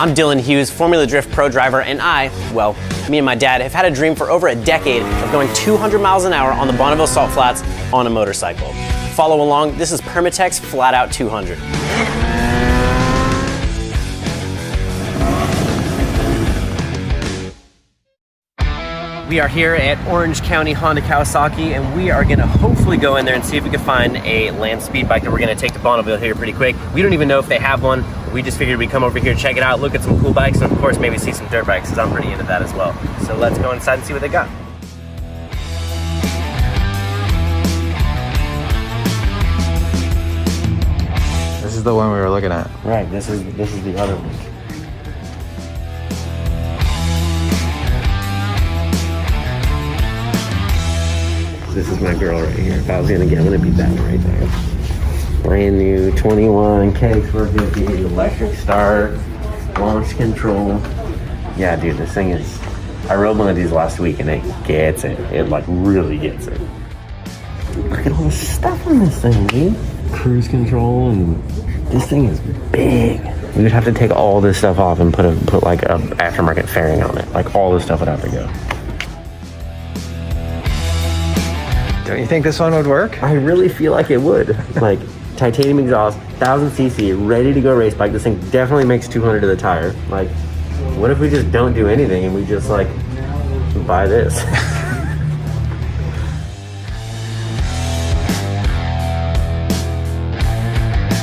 I'm Dylan Hughes, Formula Drift Pro driver, and me and my dad have had a dream for over a decade of going 200 miles an hour on the Bonneville Salt Flats on a motorcycle. Follow along, this is Permatex Flat Out 200. We are here at Orange County Honda Kawasaki, and we are gonna hopefully go in there and see if we can find a land speed bike that we're gonna take to Bonneville here pretty quick. We don't even know if they have one. We just figured we'd come over here, check it out, look at some cool bikes, and of course maybe see some dirt bikes, because I'm pretty into that as well. So let's go inside and see what they got. This is the one we were looking at. Right, this is the other one. This is my girl right here. If I was gonna get, I'm gonna be that one right there. Brand new 21 K450 electric start, launch control. Yeah, dude, this thing is. I rode one of these last week and it gets it. It like really gets it. Look at all the stuff on this thing, dude. Cruise control, and this thing is big. We would have to take all this stuff off and put like a aftermarket fairing on it. Like all this stuff would have to go. Don't you think this one would work? I really feel like it would. Like titanium exhaust, 1000cc, ready to go race bike. This thing definitely makes 200 to the tire. Like, what if we just don't do anything and we just like buy this?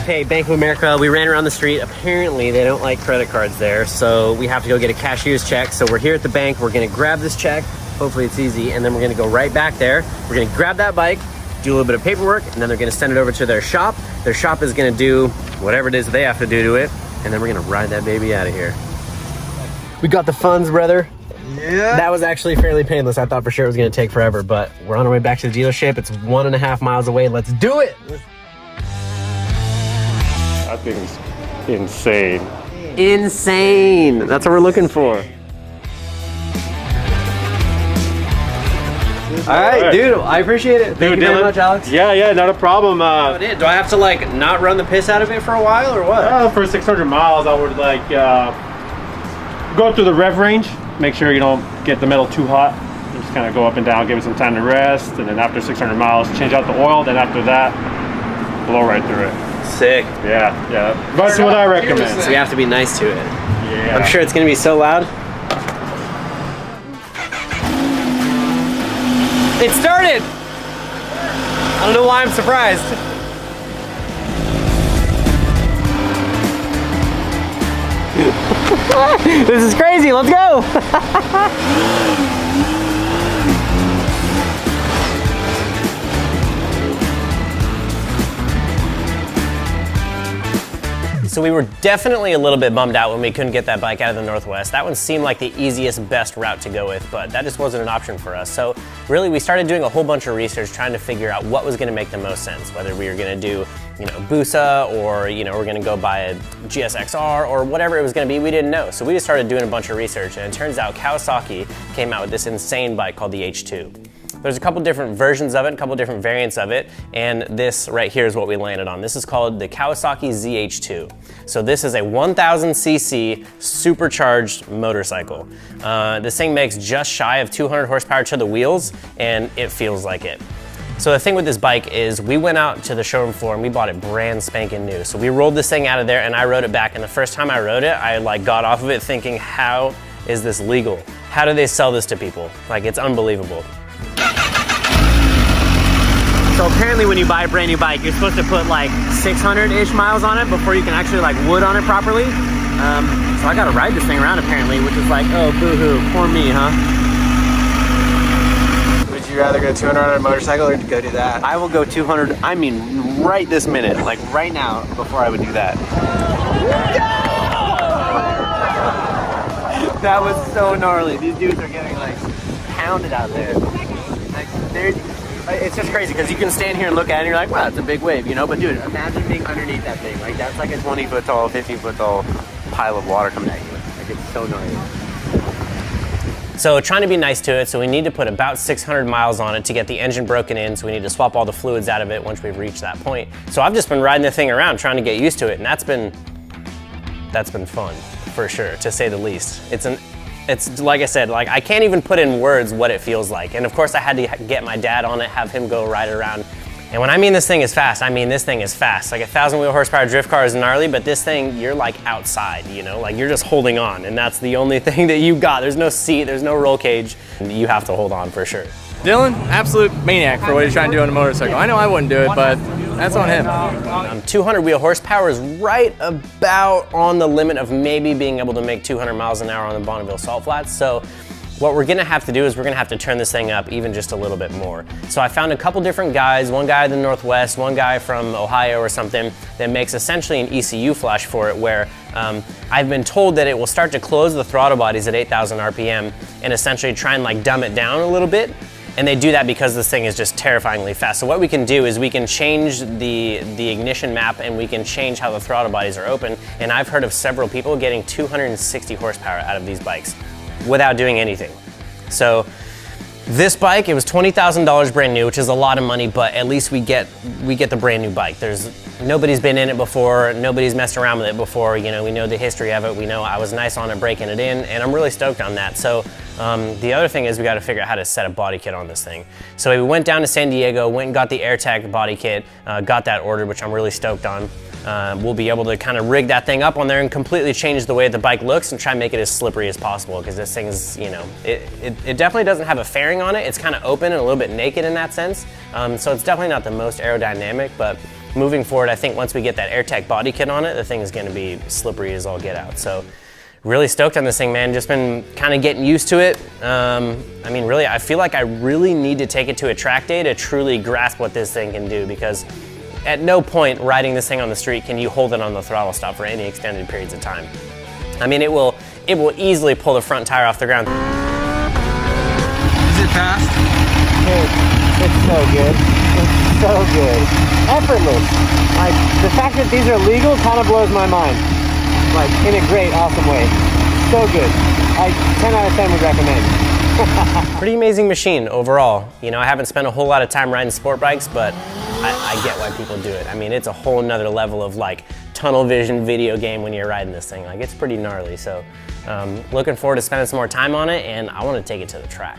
Okay, Bank of America, we ran around the street. Apparently they don't like credit cards there, so we have to go get a cashier's check. So we're here at the bank, we're gonna grab this check. Hopefully it's easy, and then we're gonna go right back there. We're gonna grab that bike, do a little bit of paperwork, and then they're gonna send it over to their shop. Their shop is gonna do whatever it is they have to do to it, and then we're gonna ride that baby out of here. We got the funds, brother. Yeah. That was actually fairly painless. I thought for sure it was gonna take forever, but we're on our way back to the dealership. It's 1.5 miles away. Let's do it. That thing's insane. Insane. That's what we're looking for. All right, dude, I appreciate it. Thank you very much, Alex. Yeah, not a problem. Do I have to like not run the piss out of it for a while or what? For 600 miles, I would like go through the rev range, make sure you don't get the metal too hot. Just kind of go up and down, give it some time to rest, and then after 600 miles, change out the oil. Then after that, blow right through it. Sick. Yeah. That's what I recommend. So we have to be nice to it. Yeah. I'm sure it's gonna be so loud. It started! I don't know why I'm surprised. This is crazy, let's go! So we were definitely a little bit bummed out when we couldn't get that bike out of the Northwest. That one seemed like the easiest, best route to go with, but that just wasn't an option for us. So really we started doing a whole bunch of research trying to figure out what was gonna make the most sense, whether we were gonna do, Busa, or, we're gonna go buy a GSXR or whatever it was gonna be, we didn't know. So we just started doing a bunch of research, and it turns out Kawasaki came out with this insane bike called the H2. There's a couple different versions of it, a couple different variants of it, and this right here is what we landed on. This is called the Kawasaki ZH2. So this is a 1000cc supercharged motorcycle. This thing makes just shy of 200 horsepower to the wheels, and it feels like it. So the thing with this bike is we went out to the showroom floor and we bought it brand spanking new. So we rolled this thing out of there and I rode it back, and the first time I rode it, I like got off of it thinking, how is this legal? How do they sell this to people? Like, it's unbelievable. So apparently when you buy a brand new bike, you're supposed to put like 600-ish miles on it before you can actually like wood on it properly. So I gotta ride this thing around apparently, which is like, oh, boo-hoo, poor me, huh? Would you rather go 200 on a motorcycle or go do that? I will go 200, I mean right this minute, like right now, before I would do that. That was so gnarly. These dudes are getting like pounded out there. Like, it's just crazy because you can stand here and look at it and you're like, wow, it's a big wave, But dude, imagine being underneath that thing. Like, that's like a 20-foot tall, 15-foot tall pile of water coming at you. Like, it's so gnarly. So trying to be nice to it, so we need to put about 600 miles on it to get the engine broken in, so we need to swap all the fluids out of it once we've reached that point. So I've just been riding the thing around trying to get used to it, and that's been fun. for sure, to say the least. It's like I said, like I can't even put in words what it feels like. And of course I had to get my dad on it, have him go ride it around. And when I mean this thing is fast, I mean this thing is fast. Like a 1,000 wheel horsepower drift car is gnarly, but this thing, you're like outside, you know? Like you're just holding on, and that's the only thing that you got. There's no seat, there's no roll cage. You have to hold on for sure. Dylan, absolute maniac for what he's trying to do on a motorcycle. I know I wouldn't do it, but that's on him. 200 wheel horsepower is right about on the limit of maybe being able to make 200 miles an hour on the Bonneville Salt Flats. So what we're gonna have to do is we're gonna have to turn this thing up even just a little bit more. So I found a couple different guys, one guy in the Northwest, one guy from Ohio or something, that makes essentially an ECU flash for it, where I've been told that it will start to close the throttle bodies at 8,000 RPM and essentially try and like dumb it down a little bit. And they do that because this thing is just terrifyingly fast. So what we can do is we can change the ignition map, and we can change how the throttle bodies are open. And I've heard of several people getting 260 horsepower out of these bikes without doing anything. So this bike, it was $20,000 brand new, which is a lot of money, but at least we get the brand new bike. Nobody's been in it before, nobody's messed around with it before, you know, we know the history of it, we know I was nice on it breaking it in, and I'm really stoked on that. So the other thing is we gotta figure out how to set a body kit on this thing. So we went down to San Diego, went and got the AirTag body kit, got that ordered, which I'm really stoked on. We'll be able to kind of rig that thing up on there and completely change the way the bike looks and try and make it as slippery as possible, because this thing's, you know, it definitely doesn't have a fairing on it. It's kind of open and a little bit naked in that sense. So it's definitely not the most aerodynamic, but moving forward, I think once we get that AirTag body kit on it, the thing is going to be slippery as all get out. So really stoked on this thing, man. Just been kind of getting used to it. I mean, really, I feel like I really need to take it to a track day to truly grasp what this thing can do, because at no point riding this thing on the street can you hold it on the throttle stop for any extended periods of time. I mean, it will easily pull the front tire off the ground. Is it fast? Dude, it's so good. It's so good. Effortless. Like, the fact that these are legal kind of blows my mind. Like, in a great, awesome way. So good. 10 out of 10 would recommend. Pretty amazing machine overall. You know, I haven't spent a whole lot of time riding sport bikes, but I get why people do it. I mean, it's a whole nother level of like tunnel vision video game when you're riding this thing. Like, it's pretty gnarly. So looking forward to spending some more time on it, and I want to take it to the track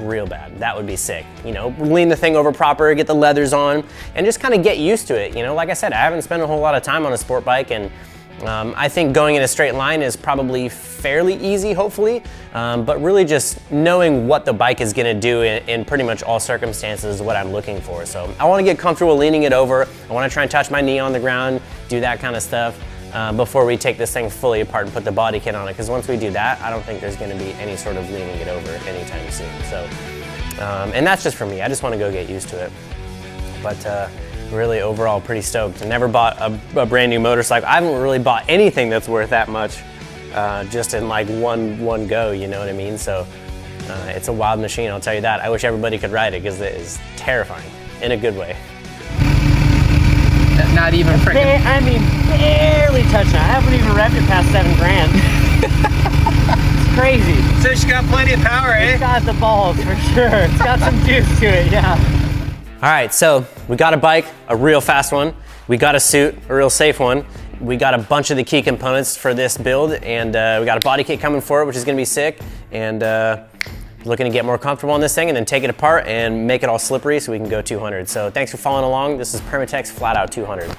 real bad. That would be sick. You know, lean the thing over proper, get the leathers on, and just kind of get used to it. You know, like I said, I haven't spent a whole lot of time on a sport bike, and I think going in a straight line is probably fairly easy, hopefully, but really just knowing what the bike is gonna do in pretty much all circumstances is what I'm looking for. So I wanna get comfortable leaning it over. I wanna try and touch my knee on the ground, do that kind of stuff before we take this thing fully apart and put the body kit on it, because once we do that, I don't think there's gonna be any sort of leaning it over anytime soon. So, and that's just for me. I just wanna go get used to it. But really overall pretty stoked. I never bought a brand new motorcycle. I haven't really bought anything that's worth that much just in like one go, you know what I mean? So it's a wild machine, I'll tell you that. I wish everybody could ride it, because it is terrifying in a good way. Not even freaking. I mean, barely touching it. I haven't even revved it past 7 grand. It's crazy. So it's got plenty of power, eh? It's got the balls for sure. It's got some juice to it, yeah. All right, so we got a bike, a real fast one. We got a suit, a real safe one. We got a bunch of the key components for this build, and we got a body kit coming for it, which is gonna be sick. And looking to get more comfortable on this thing and then take it apart and make it all slippery so we can go 200. So thanks for following along. This is Permatex Flat Out 200.